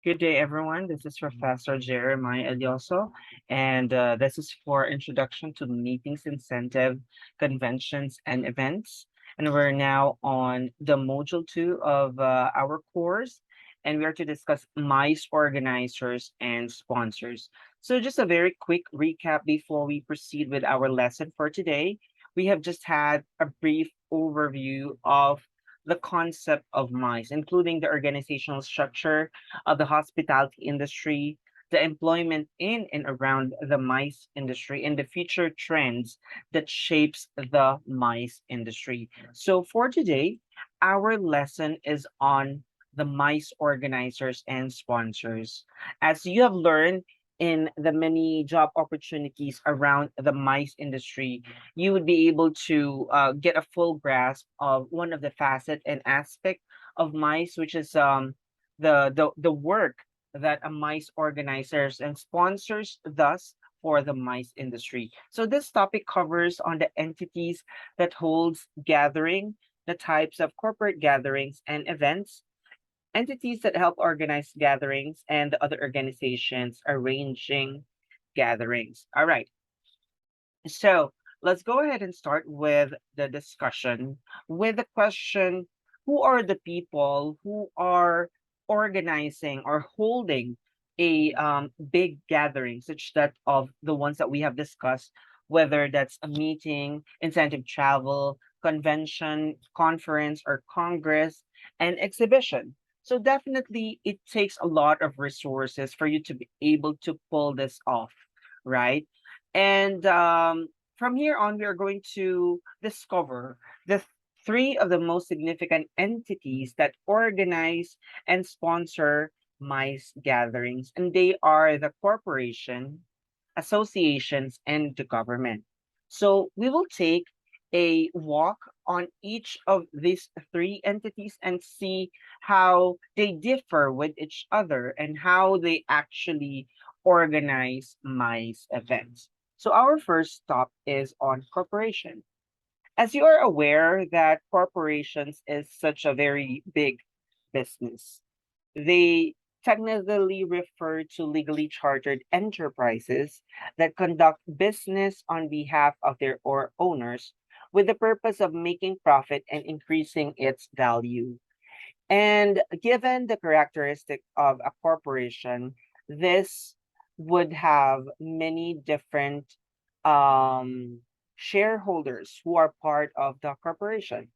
Good day, everyone. This is Professor Jeremiah Elioso, and this is for Introduction to Meetings, Incentive, Conventions, and Events. And we're now on the module 2 of our course, and we are to discuss MICE organizers and sponsors. So, just a very quick recap before we proceed with our lesson for today. We have just had a brief overview of the concept of MICE, including the organizational structure of the hospitality industry, the employment in and around the MICE industry, and the future trends that shapes the MICE industry. So for today, our lesson is on the MICE organizers and sponsors. As you have learned in the many job opportunities around the MICE industry, you would be able to get a full grasp of one of the facet and aspect of MICE, which is the work that a MICE organizers and sponsors does for the MICE industry. So this topic covers on the entities that holds gathering, the types of corporate gatherings and events, entities that help organize gatherings, and the other organizations arranging gatherings. All right. So let's go ahead and start with the discussion with the question, who are the people who are organizing or holding a big gathering, such that of the ones that we have discussed, whether that's a meeting, incentive travel, convention, conference, or congress, and exhibition. So definitely it takes a lot of resources for you to be able to pull this off, right? And from here on, we are going to discover the three of the most significant entities that organize and sponsor MICE gatherings, and they are the corporation, associations, and the government. So we will take a walk on each of these three entities and see how they differ with each other and how they actually organize MICE events. So our first stop is on corporation. As you are aware that corporations is such a very big business, they technically refer to legally chartered enterprises that conduct business on behalf of their or owners with the purpose of making profit and increasing its value. And given the characteristic of a corporation, this would have many different shareholders who are part of the corporation.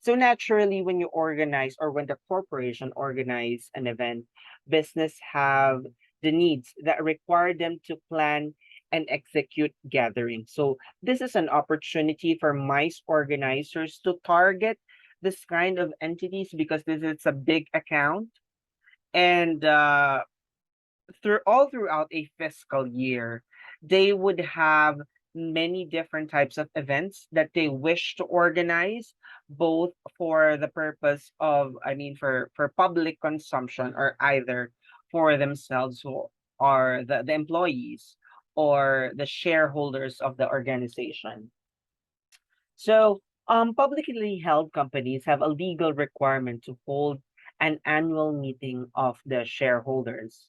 So naturally, when you organize or when the corporation organize an event, business have the needs that require them to plan and execute gatherings. So this is an opportunity for MICE organizers to target this kind of entities because this is a big account, and throughout a fiscal year, they would have many different types of events that they wish to organize, both for the purpose of, I mean, for public consumption, or either for themselves who are the employees or the shareholders of the organization. So, publicly held companies have a legal requirement to hold an annual meeting of the shareholders.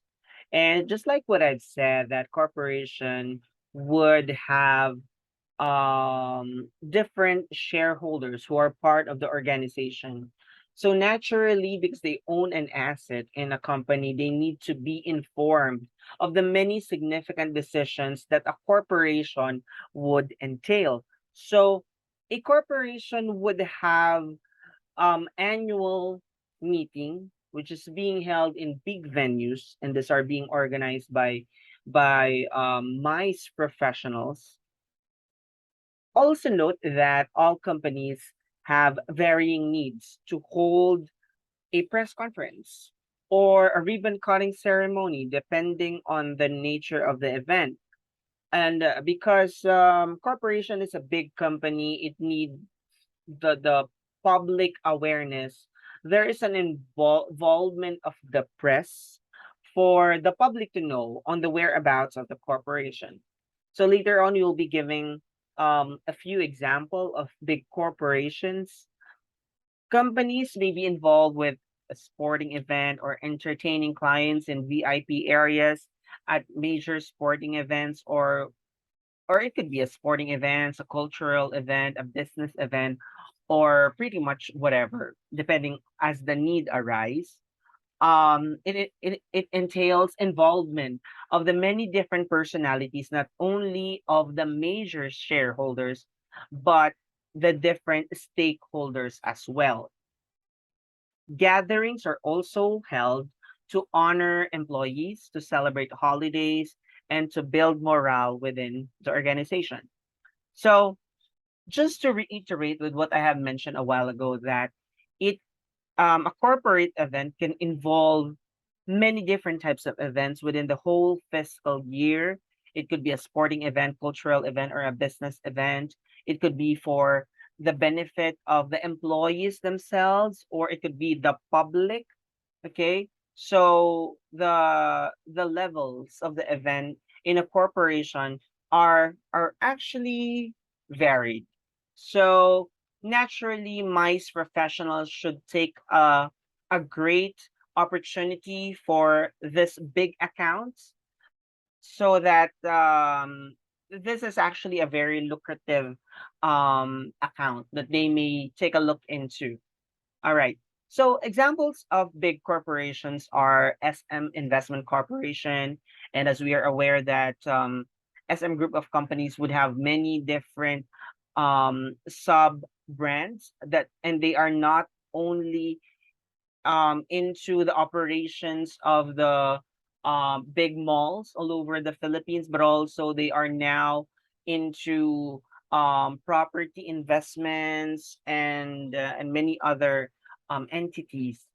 And just like what I've said, that corporation would have different shareholders who are part of the organization. So naturally, because they own an asset in a company, they need to be informed of the many significant decisions that a corporation would entail. So a corporation would have annual meeting, which is being held in big venues, and these are being organized by MICE professionals. Also note that all companies have varying needs to hold a press conference or a ribbon cutting ceremony depending on the nature of the event. And because corporation is a big company, it needs the public awareness. There is an involvement of the press for the public to know on the whereabouts of the corporation. So later on, you'll be giving a few example of big corporations. Companies may be involved with a sporting event or entertaining clients in VIP areas at major sporting events, or it could be a sporting event, a cultural event, a business event, or pretty much whatever, depending as the need arise. It entails involvement of the many different personalities, not only of the major shareholders, but the different stakeholders as well. Gatherings are also held to honor employees, to celebrate holidays, and to build morale within the organization. So, just to reiterate with what I have mentioned a while ago, that it a corporate event can involve many different types of events within the whole fiscal year. It could be a sporting event, cultural event, or a business event. It could be for the benefit of the employees themselves, or it could be the public. Okay. So the levels of the event in a corporation are actually varied. So naturally, MICE professionals should take a great opportunity for this big accounts, so that this is actually a very lucrative account that they may take a look into. All right. So examples of big corporations are SM Investment Corporation. And as we are aware that SM Group of companies would have many different sub brands, that, and they are not only into the operations of the big malls all over the Philippines, but also they are now into property investments and many other entities,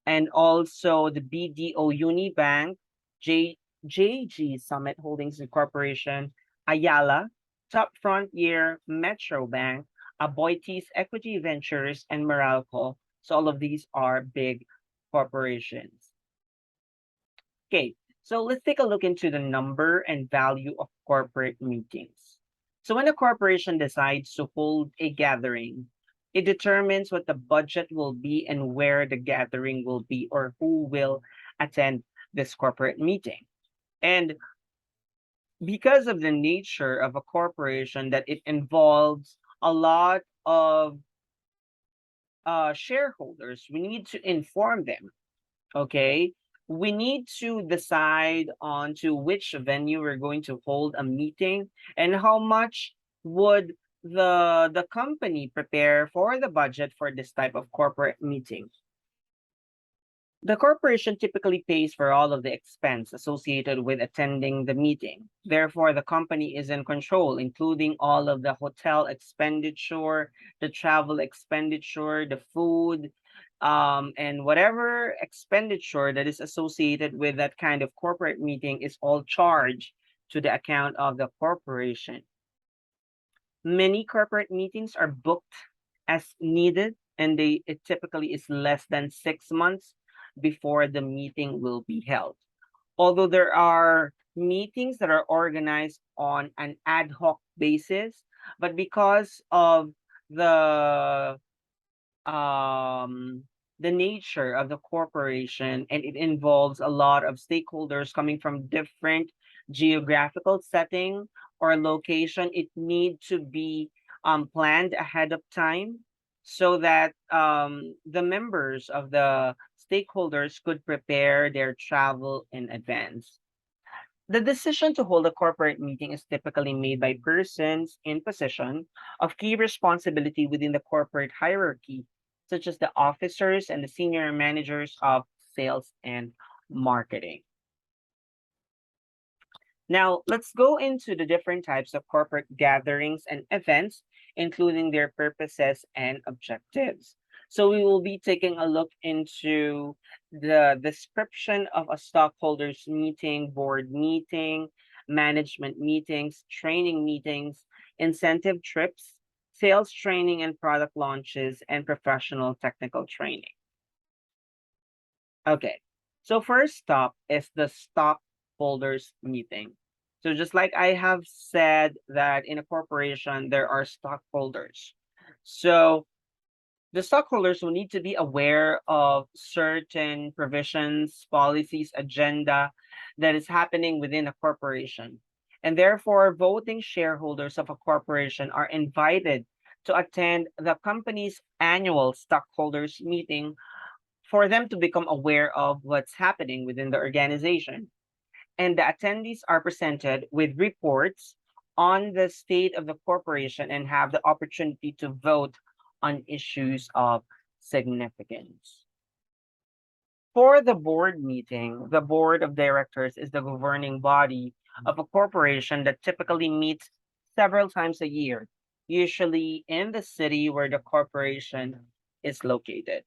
and also the BDO Unibank, J JG Summit Holdings Incorporation, Ayala, Top Frontier, Metro Bank, Aboitiz Equity Ventures, and Meralco. So all of these are big corporations. Okay, so let's take a look into the number and value of corporate meetings. So when a corporation decides to hold a gathering, it determines what the budget will be and where the gathering will be, or who will attend this corporate meeting. And because of the nature of a corporation, that it involves a lot of shareholders, we need to inform them. Okay, we need to decide on to which venue we're going to hold a meeting, and how much would the company prepare for the budget for this type of corporate meeting. The corporation typically pays for all of the expense associated with attending the meeting. Therefore, the company is in control, including all of the hotel expenditure, the travel expenditure, the food, and whatever expenditure that is associated with that kind of corporate meeting is all charged to the account of the corporation. Many corporate meetings are booked as needed, and it typically is less than 6 months before the meeting will be held. Although there are meetings that are organized on an ad hoc basis, but because of the um the nature of the corporation, and it involves a lot of stakeholders coming from different geographical setting or location, it need to be planned ahead of time, so that the members of the stakeholders could prepare their travel in advance. The decision to hold a corporate meeting is typically made by persons in position of key responsibility within the corporate hierarchy, such as the officers and the senior managers of sales and marketing. Now, let's go into the different types of corporate gatherings and events, including their purposes and objectives. So we will be taking a look into the description of a stockholders meeting, board meeting, management meetings, training meetings, incentive trips, sales training and product launches, and professional technical training. Okay, so first stop is the stockholders meeting. So just like I have said that in a corporation, there are stockholders. So The stockholders will need to be aware of certain provisions, policies, agenda that is happening within a corporation. And therefore, voting shareholders of a corporation are invited to attend the company's annual stockholders meeting for them to become aware of what's happening within the organization. And the attendees are presented with reports on the state of the corporation and have the opportunity to vote on issues of significance. For the board meeting, the board of directors is the governing body of a corporation that typically meets several times a year, usually in the city where the corporation is located.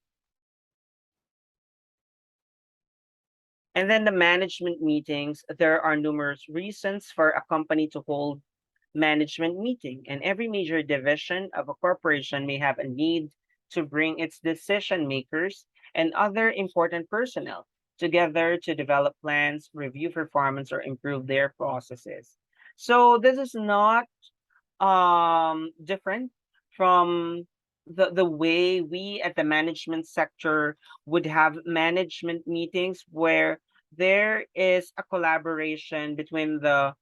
And then the management meetings, there are numerous reasons for a company to hold management meeting, and every major division of a corporation may have a need to bring its decision makers and other important personnel together to develop plans, review performance, or improve their processes. So this is not different from the way we at the management sector would have management meetings where there is a collaboration between the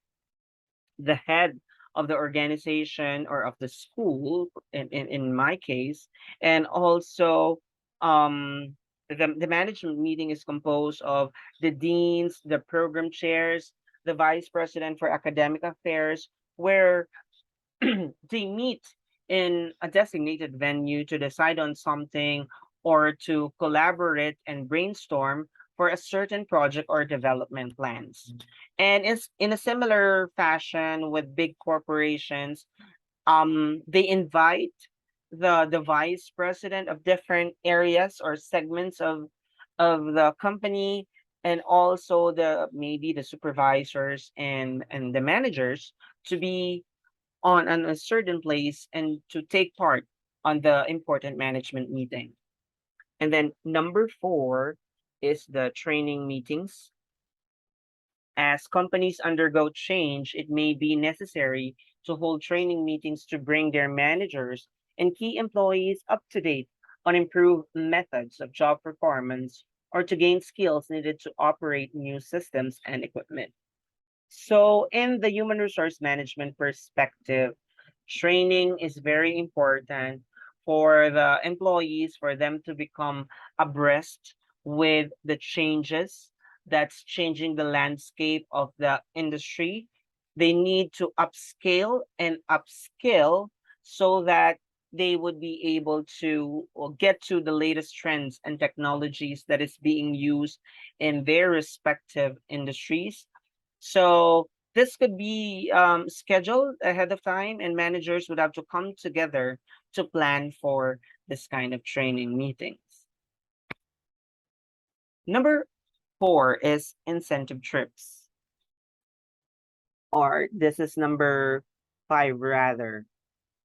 head of the organization or of the school in my case, and also the management meeting is composed of the deans, the program chairs, the vice president for academic affairs, where they meet in a designated venue to decide on something or to collaborate and brainstorm for a certain project or development plans. And it's in a similar fashion with big corporations. They invite the vice president of different areas or segments of the company, and also the maybe the supervisors and the managers to be on a certain place and to take part on the important management meeting. And then number four is the training meetings. As companies undergo change, it may be necessary to hold training meetings to bring their managers and key employees up to date on improved methods of job performance or to gain skills needed to operate new systems and equipment. So, in the human resource management perspective, training is very important for the employees for them to become abreast with the changes that's changing the landscape of the industry. They need to upscale and upskill so that they would be able to get to the latest trends and technologies that is being used in their respective industries. So this could be scheduled ahead of time, and managers would have to come together to plan for this kind of training meetings. Number four is incentive trips, or this is number five rather.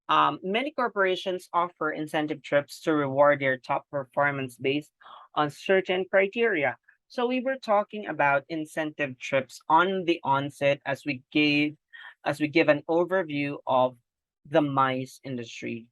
Many corporations offer incentive trips to reward their top performance based on certain criteria. So we were talking about incentive trips on the onset as we give an overview of the MICE industry.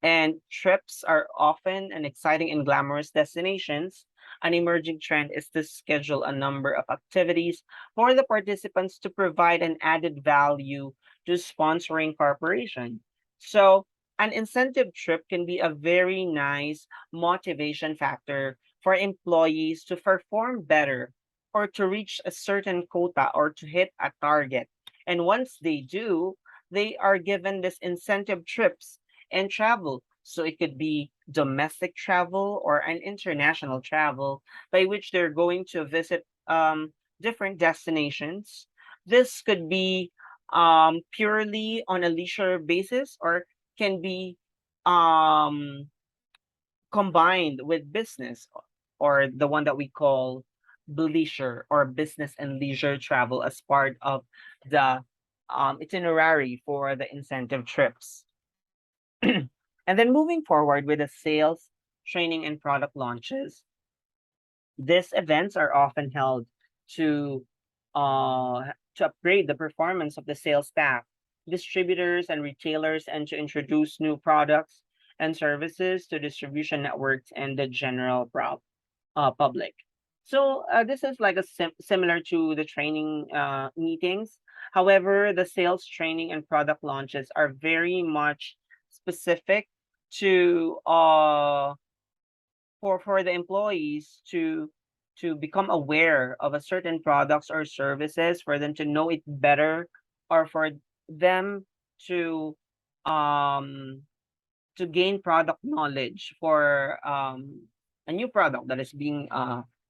And trips are often an exciting and glamorous destinations. An emerging trend is to schedule a number of activities for the participants to provide an added value to sponsoring corporation. So an incentive trip can be a very nice motivation factor for employees to perform better or to reach a certain quota or to hit a target. And once they do, they are given this incentive trips and travel. So it could be domestic travel or an international travel by which they're going to visit different destinations. This could be purely on a leisure basis or can be um, combined with business or the one that we call leisure or business and leisure travel as part of the itinerary for the incentive trips. And then moving forward with the sales, training, and product launches, these events are often held to to upgrade the performance of the sales staff, distributors, and retailers, and to introduce new products and services to distribution networks and the general public. So this is like a similar to the training meetings. However, the sales training and product launches are very much specific to for the employees to become aware of a certain products or services, for them to know it better, or for them to um gain product knowledge for a new product that is being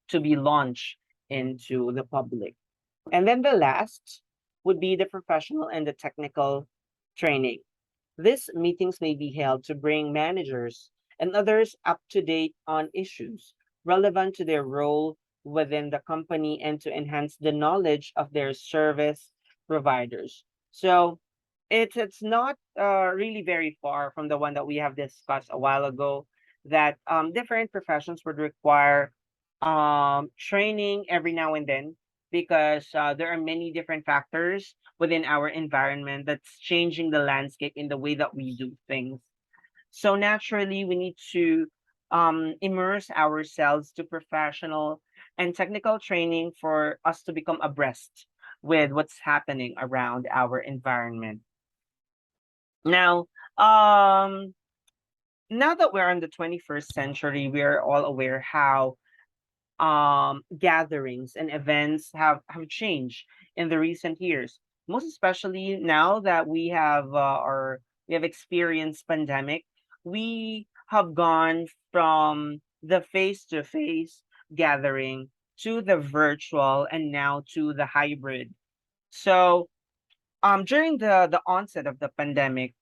to be launched into the public. And then the last would be the professional and the technical training. These meetings may be held to bring managers and others up to date on issues relevant to their role within the company and to enhance the knowledge of their service providers. So it's not really very far from the one that we have discussed a while ago, that different professions would require training every now and then, because there are many different factors within our environment that's changing the landscape in the way that we do things. So naturally, we need to immerse ourselves to professional and technical training for us to become abreast with what's happening around our environment. Now, now that we're in the 21st century, we are all aware how gatherings and events have changed in the recent years, most especially now that we have experienced pandemic. We have gone from the face to face gathering to the virtual and now to the hybrid. So during the onset of the pandemic,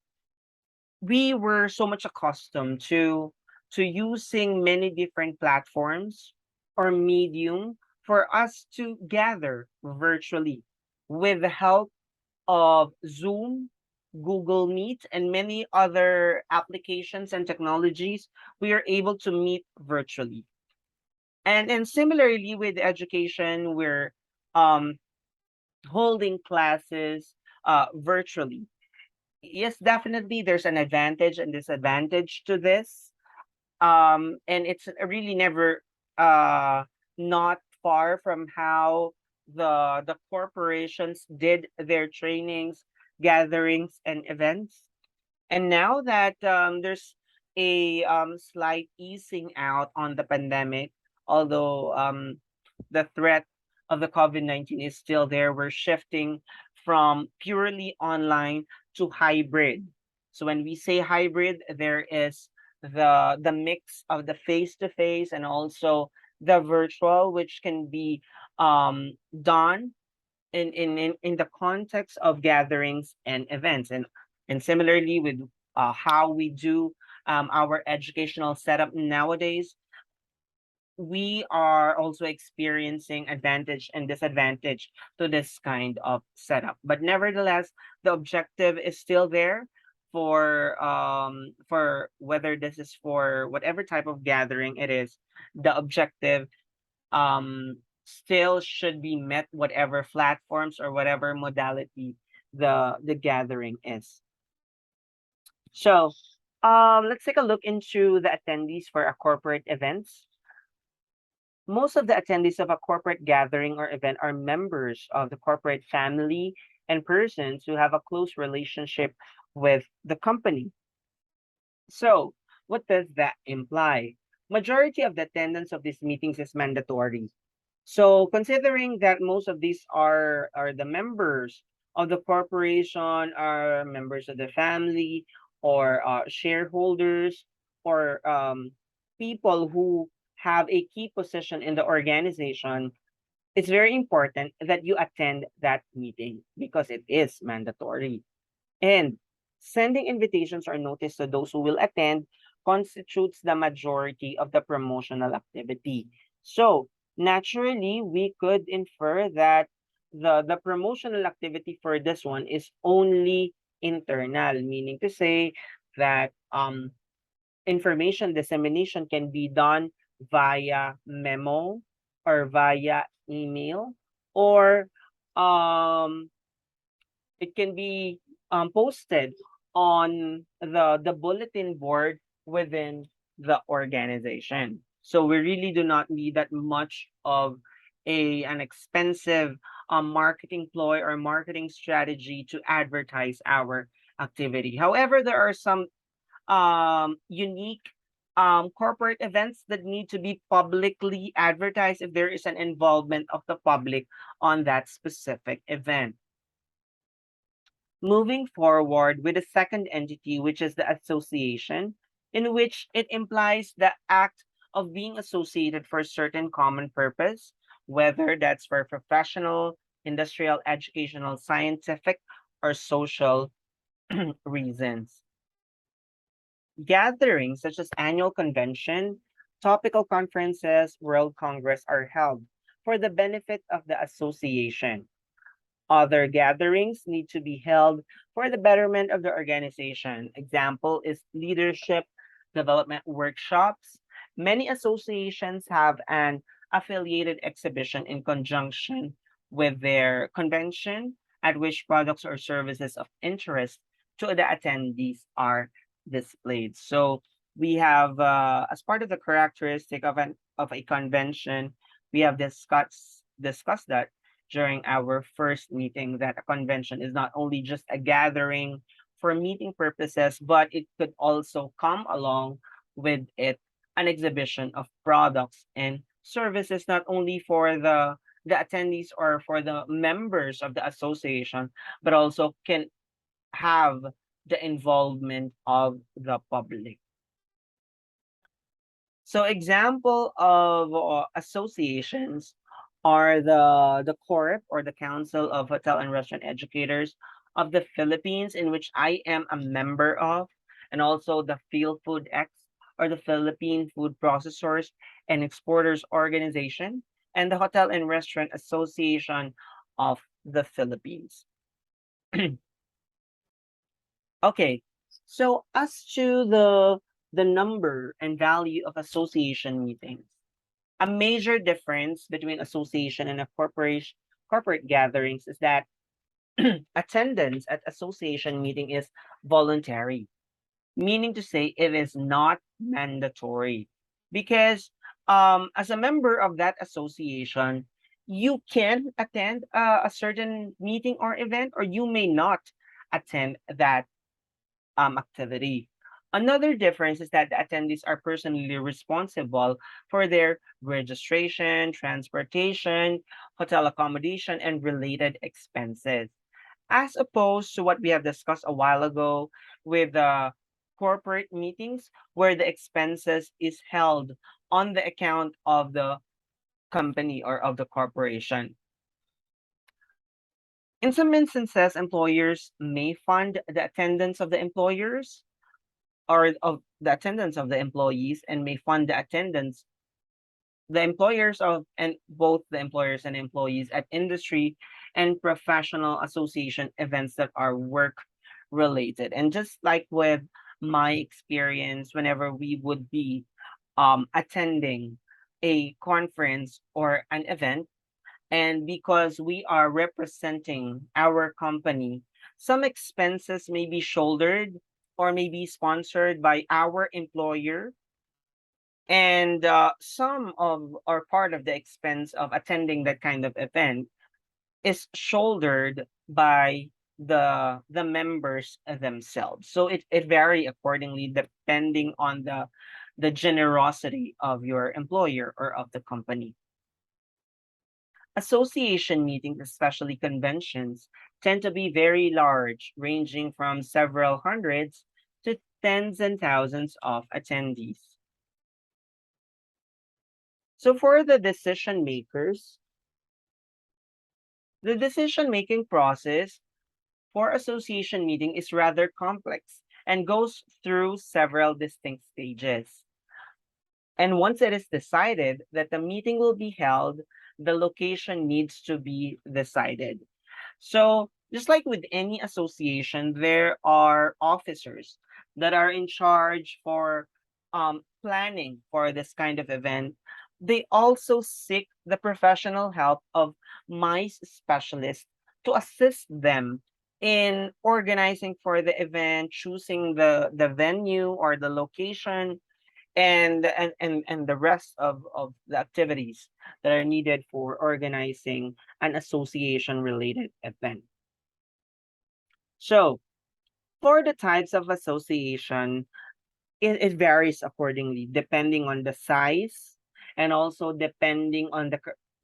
we were so much accustomed to using many different platforms or medium for us to gather virtually with the help of Zoom, Google Meet, and many other applications and technologies. We are able to meet virtually. And similarly with education, we're um, holding classes virtually. Yes, definitely there's an advantage and disadvantage to this. And it's really never not far from how the corporations did their trainings, gatherings, and events. And now that there's a slight easing out on the pandemic, although the threat of the COVID-19 is still there, we're shifting from purely online to hybrid. So when we say hybrid, there is the mix of the face to face and also the virtual, which can be done in the context of gatherings and events. And similarly with how we do our educational setup nowadays, we are also experiencing advantage and disadvantage to this kind of setup. But nevertheless, the objective is still there for whether this is for whatever type of gathering it is. The objective still should be met, whatever platforms or whatever modality the gathering is. So let's take a look into the attendees for a corporate events. Most of the attendees of a corporate gathering or event are members of the corporate family and persons who have a close relationship with the company. So, what does that imply? Majority of the attendance of these meetings is mandatory. So, considering that most of these are the members of the corporation, are members of the family, or shareholders, or people who have a key position in the organization, it's very important that you attend that meeting because it is mandatory. And sending invitations or notice to those who will attend constitutes the majority of the promotional activity. So naturally, we could infer that the promotional activity for this one is only internal, meaning to say that information dissemination can be done via memo or via email, or um, it can be posted on the bulletin board within the organization. So we really do not need that much of an expensive marketing ploy or marketing strategy to advertise our activity. However, there are some unique corporate events that need to be publicly advertised if there is an involvement of the public on that specific event. Moving forward with the second entity, which is the association, in which it implies the act of being associated for a certain common purpose, whether that's for professional, industrial, educational, scientific, or social reasons. Gatherings such as annual convention, topical conferences, world congress are held for the benefit of the association. Other gatherings need to be held for the betterment of the organization. Example is leadership development workshops. Many associations have an affiliated exhibition in conjunction with their convention, at which products or services of interest to the attendees are displayed. So we have, as part of the characteristic of a convention, we have discussed that during our first meeting that a convention is not only just a gathering for meeting purposes, but it could also come along with it an exhibition of products and services, not only for the attendees or for the members of the association, but also can have the involvement of the public. So example of associations are the Corp or the Council of Hotel and Restaurant Educators of the Philippines, in which I am a member of, and also the Field Food X or the Philippine Food Processors and Exporters Organization, and the Hotel and Restaurant Association of the Philippines. Okay, so as to the number and value of association meetings, a major difference between association and a corporate gatherings is that attendance at association meeting is voluntary, meaning to say it is not mandatory. Because as a member of that association, you can attend a certain meeting or event, or you may not attend that activity. Another difference is that the attendees are personally responsible for their registration, transportation, hotel accommodation, and related expenses, as opposed to what we have discussed a while ago with the corporate meetings, where the expenses is held on the account of the company or of the corporation. In some instances, employers may fund the attendance of the employers or of the attendance of the employees, and may fund the employers of and both the employers and employees at industry and professional association events that are work related. And just like with my experience, whenever we would be attending a conference or an event, and because we are representing our company, some expenses may be shouldered or may be sponsored by our employer. And some of or part of the expense of attending that kind of event is shouldered by the members themselves. So it vary accordingly depending on the generosity of your employer or of the company. Association meetings, especially conventions, tend to be very large, ranging from several hundreds to tens and thousands of attendees. So for the decision-making process for association meeting is rather complex and goes through several distinct stages. And once it is decided that the meeting will be held, the location needs to be decided. So, just like with any association, there are officers that are in charge for planning for this kind of event. They also seek the professional help of MICE specialists to assist them in organizing for the event, choosing the venue or the location, and the rest of the activities that are needed for organizing an association related event. So for the types of association, it varies accordingly depending on the size and also depending on the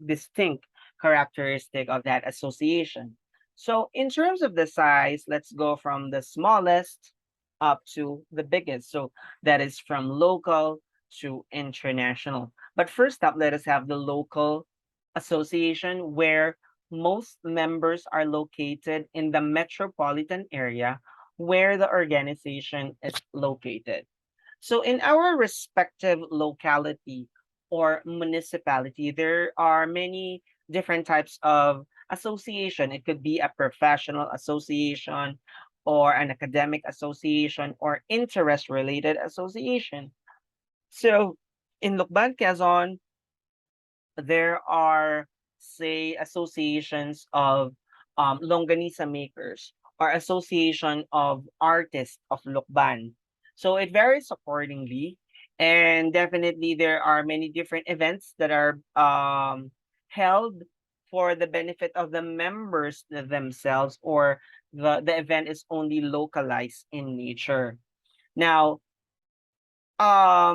distinct characteristic of that association. So in terms of the size, let's go from the smallest up to the biggest. So that is from local to international. But first up, let us have the local association where most members are located in the metropolitan area where the organization is located. So in our respective locality or municipality, there are many different types of association. It could be a professional association or an academic association or interest related association. So in Lukban, Quezon, there are, say, associations of longanisa makers or association of artists of Lukban. So it varies accordingly. And definitely there are many different events that are held for the benefit of the members themselves, or the event is only localized in nature. Now,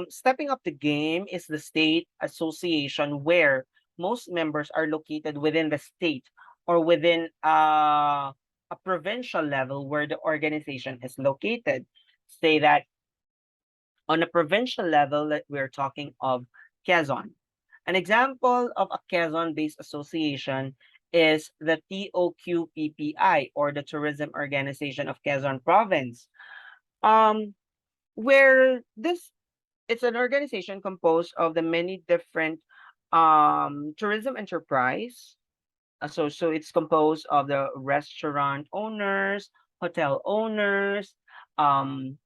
stepping up the game is the state association where most members are located within the state or within a provincial level where the organization is located. Say that on a provincial level that we're talking of Quezon. An example of a Quezon-based association is the TOQPPI, or the Tourism Organization of Quezon Province, um, where this it's an organization composed of the many different tourism enterprise. So it's composed of the restaurant owners, hotel owners, um,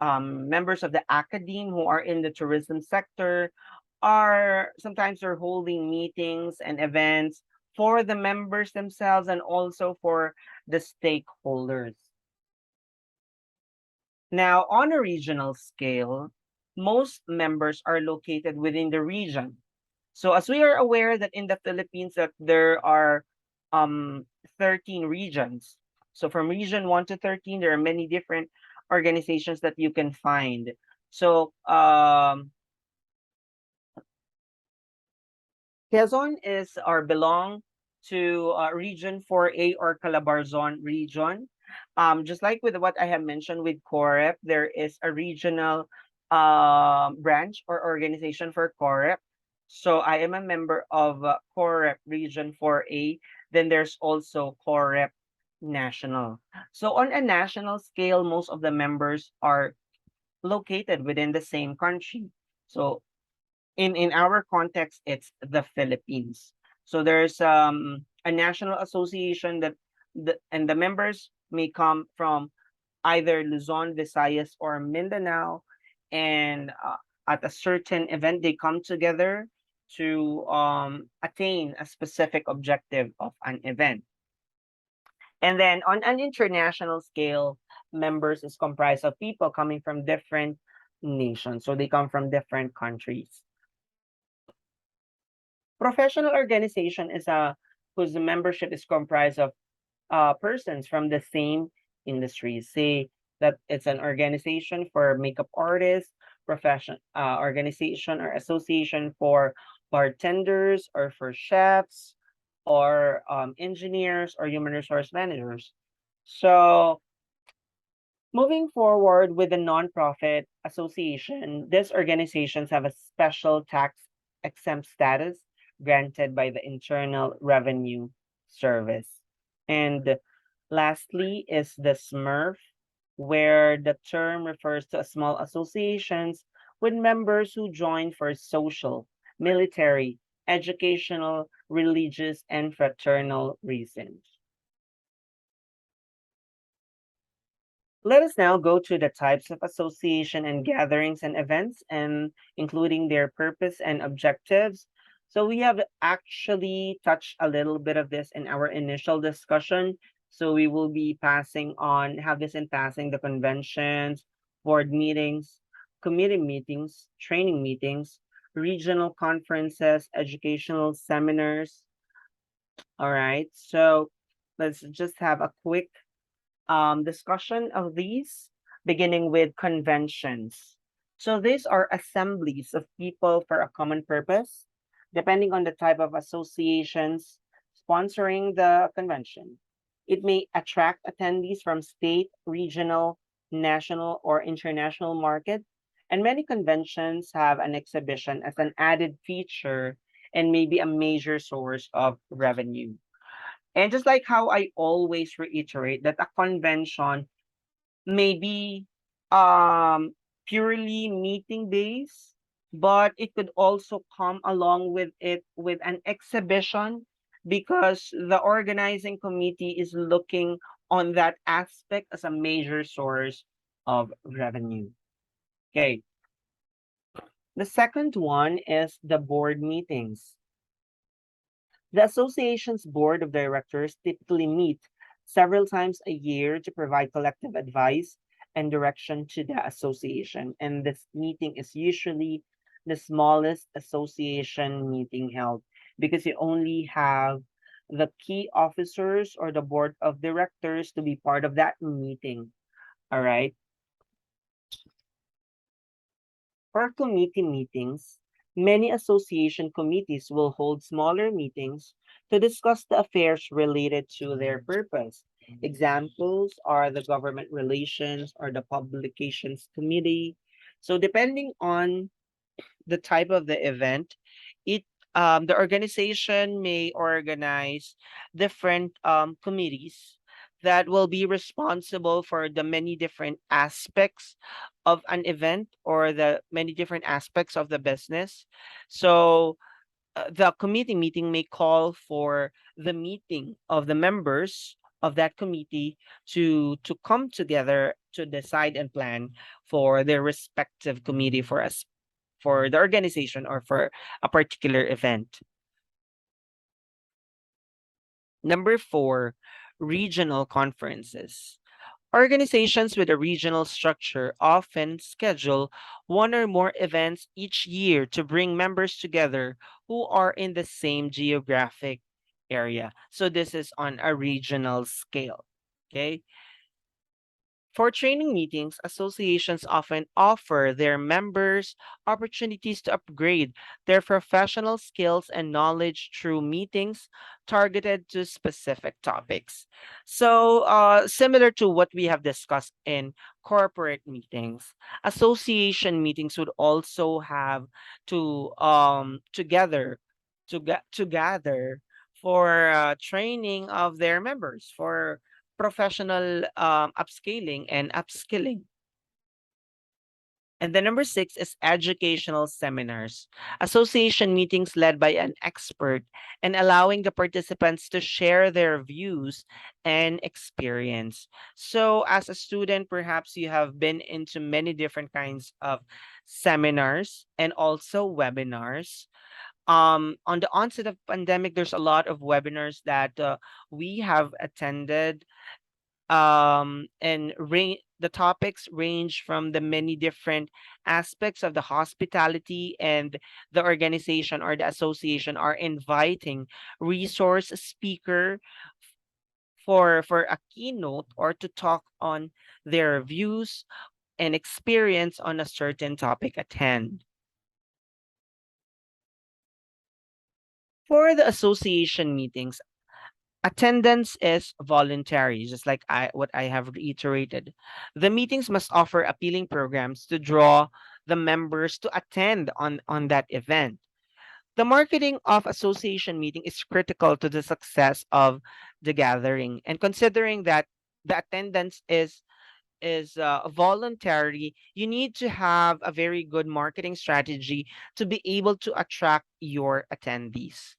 members of the academe who are in the tourism sector. Are sometimes they're holding meetings and events for the members themselves and also for the stakeholders. Now, on a regional scale, most members are located within the region. So as we are aware that in the Philippines that there are 13 regions. So from region 1 to 13, there are many different organizations that you can find. So Quezon is or belong to region 4A or Calabarzon region. Just like with what I have mentioned with COREP, there is a regional branch or organization for COREP. So I am a member of COREP region 4A. Then there's also COREP national. So on a national scale, most of the members are located within the same country. So in our context, it's the Philippines. So there's a national association that and the members may come from either Luzon, Visayas, or Mindanao, and at a certain event they come together to attain a specific objective of an event. And then on an international scale, members is comprised of people coming from different nations. So they come from different countries. Professional organization is a whose membership is comprised of persons from the same industry. Say that it's an organization for makeup artists, profession organization or association for bartenders or for chefs or engineers or human resource managers. So moving forward with the nonprofit association, these organizations have a special tax exempt status granted by the Internal Revenue Service. And lastly is the SMERF, where the term refers to small associations with members who join for social, military, educational, religious, and fraternal reasons. Let us now go to the types of association and gatherings and events, and including their purpose and objectives. So we have actually touched a little bit of this in our initial discussion. So we will be have this in passing the conventions, board meetings, committee meetings, training meetings, regional conferences, educational seminars. All right. So let's just have a quick discussion of these, beginning with conventions. So these are assemblies of people for a common purpose, depending on the type of associations sponsoring the convention. It may attract attendees from state, regional, national, or international market, and many conventions have an exhibition as an added feature and maybe a major source of revenue. And just like how I always reiterate that a convention may be purely meeting days, but it could also come along with it with an exhibition because the organizing committee is looking on that aspect as a major source of revenue. Okay. The second one is the board meetings. The association's board of directors typically meet several times a year to provide collective advice and direction to the association. And this meeting is usually the smallest association meeting held because you only have the key officers or the board of directors to be part of that meeting. All right. For committee meetings, many association committees will hold smaller meetings to discuss the affairs related to their purpose. Examples are the government relations or the publications committee. So depending on the type of the event, it the organization may organize different committees that will be responsible for the many different aspects of an event or the many different aspects of the business. So the committee meeting may call for the meeting of the members of that committee to come together to decide and plan for their respective committee for the organization or for a particular event. Number four, regional conferences. Organizations with a regional structure often schedule one or more events each year to bring members together who are in the same geographic area. So this is on a regional scale. Okay. For training meetings, associations often offer their members opportunities to upgrade their professional skills and knowledge through meetings targeted to specific topics. So, similar to what we have discussed in corporate meetings, association meetings would also have to gather for training of their members for professional upscaling and upskilling. And the number six is educational seminars, association meetings led by an expert and allowing the participants to share their views and experience. So, as a student, perhaps you have been into many different kinds of seminars and also webinars. On the onset of pandemic, there's a lot of webinars that we have attended and the topics range from the many different aspects of the hospitality, and the organization or the association are inviting resource speaker for a keynote or to talk on their views and experience on a certain topic at hand. For the association meetings, attendance is voluntary, just like what I have reiterated. The meetings must offer appealing programs to draw the members to attend on that event. The marketing of association meeting is critical to the success of the gathering. And considering that the attendance is voluntary, you need to have a very good marketing strategy to be able to attract your attendees.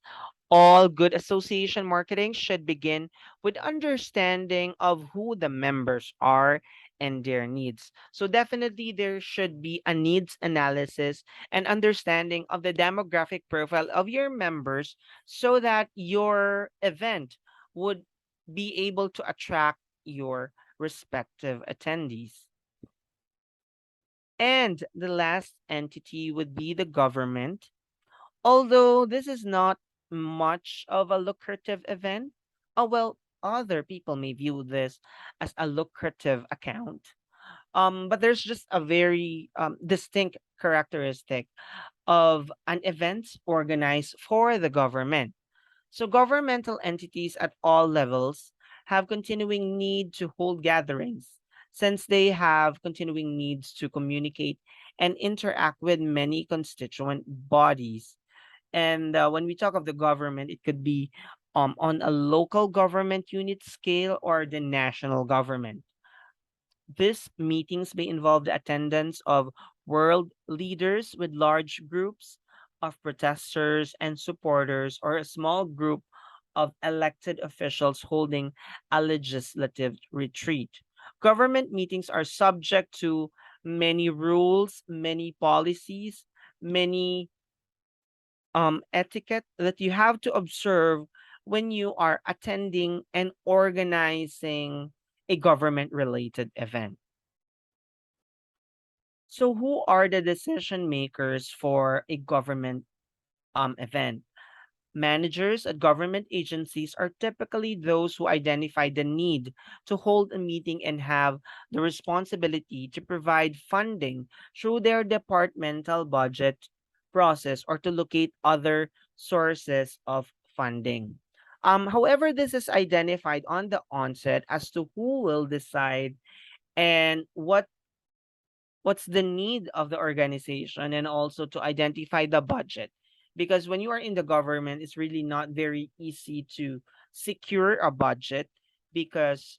All good association marketing should begin with understanding of who the members are and their needs. So definitely there should be a needs analysis and understanding of the demographic profile of your members so that your event would be able to attract your respective attendees. And the last entity would be the government. Although this is not much of a lucrative event, well, other people may view this as a lucrative account. But there's just a very distinct characteristic of an event organized for the government. So governmental entities at all levels have continuing need to hold gatherings since they have continuing needs to communicate and interact with many constituent bodies. And when we talk of the government, it could be on a local government unit scale or the national government. These meetings may involve the attendance of world leaders with large groups of protesters and supporters, or a small group of elected officials holding a legislative retreat. Government meetings are subject to many rules, many policies, many etiquette that you have to observe when you are attending and organizing a government related event. So, who are the decision makers for a government event? Managers at government agencies are typically those who identify the need to hold a meeting and have the responsibility to provide funding through their departmental budget process or to locate other sources of funding. However, this is identified on the onset as to who will decide and what's the need of the organization, and also to identify the budget, because when you are in the government it's really not very easy to secure a budget, because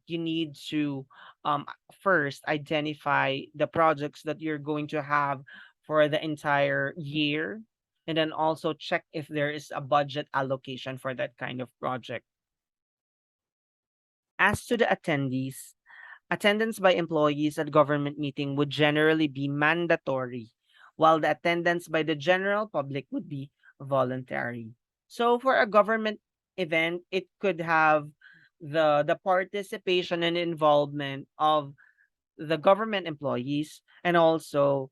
you need to um, first identify the projects that you're going to have for the entire year, and then also check if there is a budget allocation for that kind of project. As to the attendees, attendance by employees at government meeting would generally be mandatory, while the attendance by the general public would be voluntary. So for a government event, it could have the participation and involvement of the government employees and also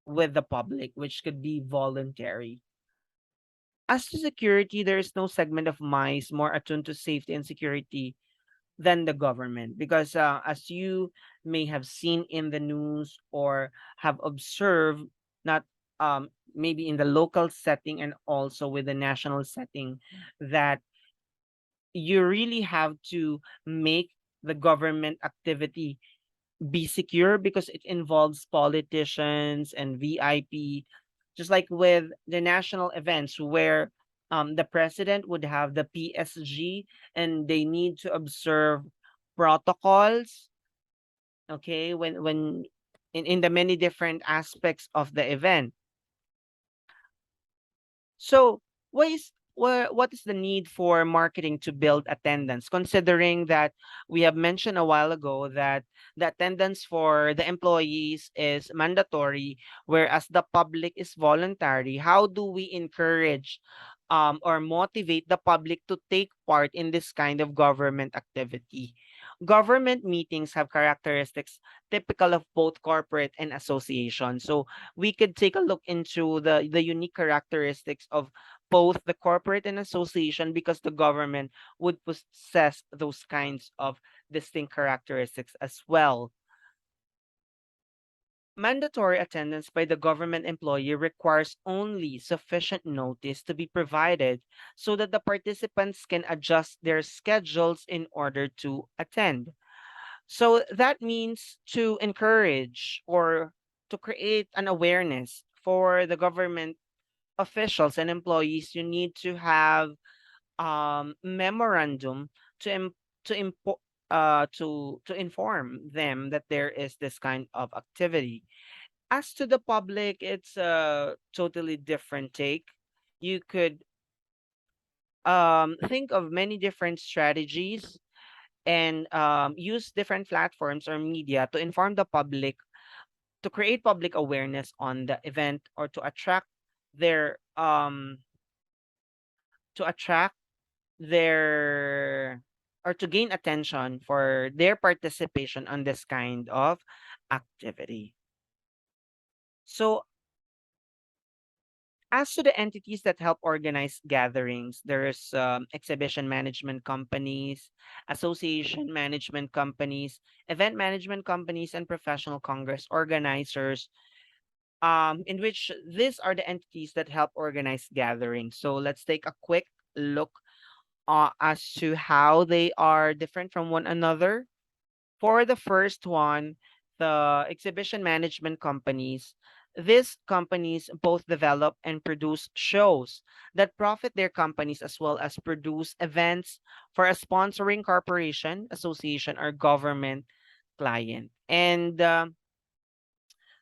with the public, which could be voluntary. As to security, there is no segment of MICE more attuned to safety and security than the government, because as you may have seen in the news or have observed, not maybe in the local setting and also with the national setting, that you really have to make the government activity be secure because it involves politicians and VIP, just like with the national events where the president would have the PSG and they need to observe protocols, okay, when in the many different aspects of the event. So, what is the need for marketing to build attendance, considering that we have mentioned a while ago that the attendance for the employees is mandatory, whereas the public is voluntary? How do we encourage or motivate the public to take part in this kind of government activity? Government meetings have characteristics typical of both corporate and association. So we could take a look into the unique characteristics of both the corporate and association, because the government would possess those kinds of distinct characteristics as well. Mandatory attendance by the government employee requires only sufficient notice to be provided so that the participants can adjust their schedules in order to attend. So that means to encourage or to create an awareness for the government officials and employees. You need to have memorandum to to impo- to inform them that there is this kind of activity. As to the public, it's a totally different take. You could think of many different strategies and use different platforms or media to inform the public, to create public awareness on the event, or their to attract their or to gain attention for their participation on this kind of activity. So, as to the entities that help organize gatherings, there's exhibition management companies, association management companies, event management companies, and professional congress organizers, in which these are the entities that help organize gatherings. So let's take a quick look as to how they are different from one another. For the first one, the exhibition management companies, these companies both develop and produce shows that profit their companies as well as produce events for a sponsoring corporation, association, or government client. And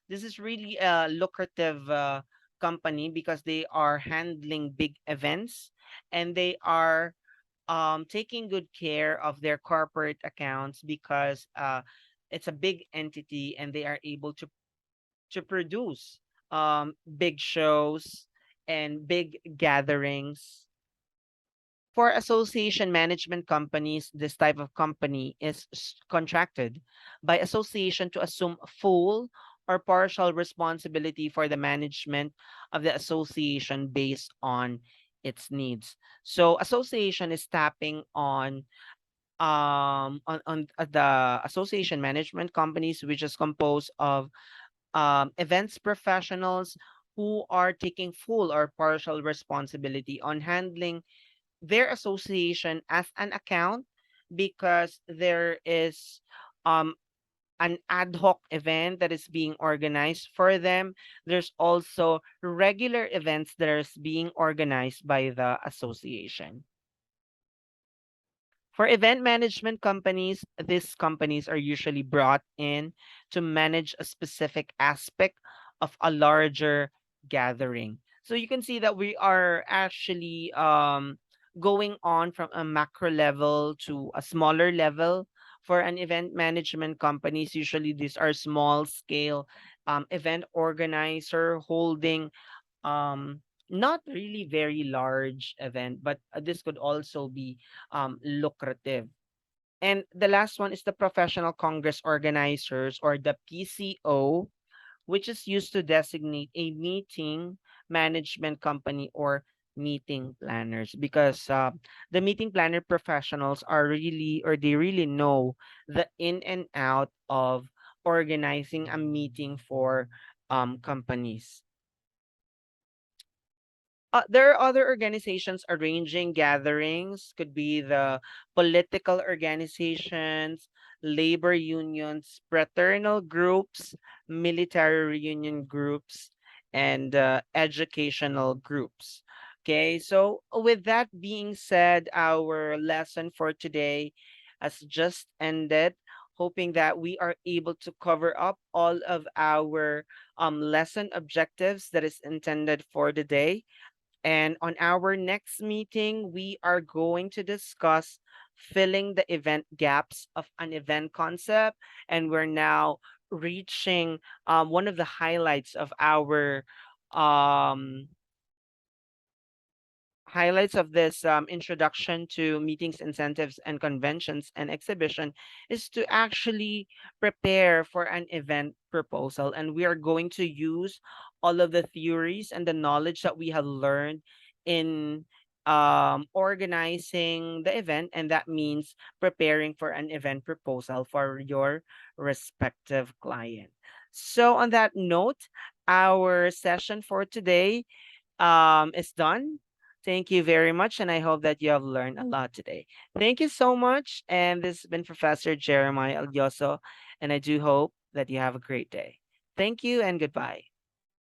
this is really a lucrative company because they are handling big events and they are taking good care of their corporate accounts because it's a big entity and they are able to produce big shows and big gatherings. For association management companies, this type of company is contracted by association to assume full or partial responsibility for the management of the association based on its needs. So association is tapping on the association management companies, which is composed of events professionals who are taking full or partial responsibility on handling their association as an account because there is um an ad hoc event that is being organized for them. There's also regular events that are being organized by the association. For event management companies, these companies are usually brought in to manage a specific aspect of a larger gathering. So you can see that we are actually going on from a macro level to a smaller level. For an event management companies, usually these are small scale event organizer holding not really very large event, but this could also be lucrative. And the last one is the professional congress organizers or the PCO, which is used to designate a meeting management company or meeting planners because the meeting planner professionals are really or they really know the in and out of organizing a meeting for companies. There are other organizations arranging gatherings, could be the political organizations, labor unions, fraternal groups, military reunion groups, and educational groups. Okay, so with that being said, our lesson for today has just ended. Hoping that we are able to cover up all of our lesson objectives that is intended for the day. And on our next meeting, we are going to discuss filling the event gaps of an event concept. And we're now reaching one of the highlights of our um, highlights of this introduction to meetings, incentives, and conventions and exhibition is to actually prepare for an event proposal. And we are going to use all of the theories and the knowledge that we have learned in organizing the event. And that means preparing for an event proposal for your respective client. So, on that note, our session for today is done. Thank you very much, and I hope that you have learned a lot today. Thank you so much, and this has been Professor Jeremiah Alyoso, and I do hope that you have a great day. Thank you and goodbye.